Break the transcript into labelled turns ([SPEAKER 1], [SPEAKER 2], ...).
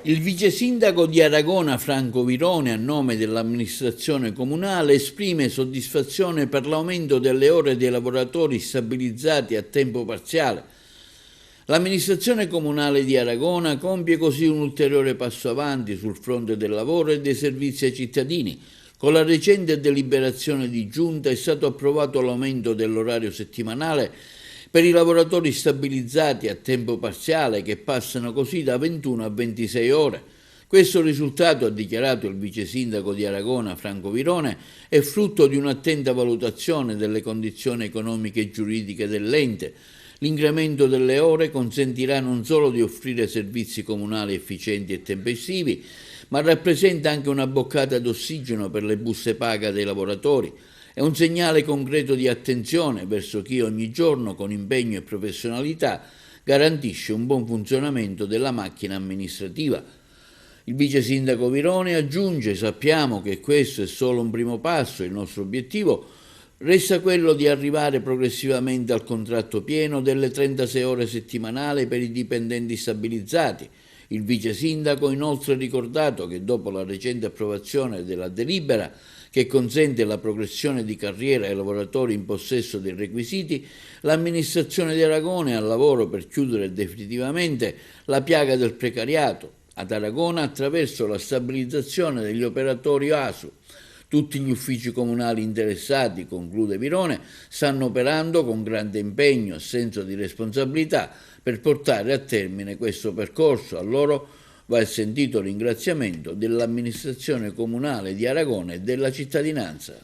[SPEAKER 1] Il vice sindaco di Aragona, Franco Virone, a nome dell'amministrazione comunale, esprime soddisfazione per l'aumento delle ore dei lavoratori stabilizzati a tempo parziale. L'amministrazione comunale di Aragona compie così un ulteriore passo avanti sul fronte del lavoro e dei servizi ai cittadini. Con la recente deliberazione di giunta è stato approvato l'aumento dell'orario settimanale per i lavoratori stabilizzati a tempo parziale, che passano così da 21 a 26 ore. Questo risultato, ha dichiarato il vice sindaco di Aragona, Franco Virone, è frutto di un'attenta valutazione delle condizioni economiche e giuridiche dell'ente. L'incremento delle ore consentirà non solo di offrire servizi comunali efficienti e tempestivi, ma rappresenta anche una boccata d'ossigeno per le buste paga dei lavoratori. È un segnale concreto di attenzione verso chi ogni giorno, con impegno e professionalità, garantisce un buon funzionamento della macchina amministrativa. Il vice sindaco Virone aggiunge: sappiamo che questo è solo un primo passo, il nostro obiettivo resta quello di arrivare progressivamente al contratto pieno delle 36 ore settimanali per i dipendenti stabilizzati. Il vice sindaco ha inoltre ricordato che dopo la recente approvazione della delibera che consente la progressione di carriera ai lavoratori in possesso dei requisiti, l'amministrazione di Aragona è al lavoro per chiudere definitivamente la piaga del precariato ad Aragona attraverso la stabilizzazione degli operatori ASU. Tutti gli uffici comunali interessati, conclude Virone, stanno operando con grande impegno e senso di responsabilità per portare a termine questo percorso. A loro va il sentito ringraziamento dell'amministrazione comunale di Aragona e della cittadinanza.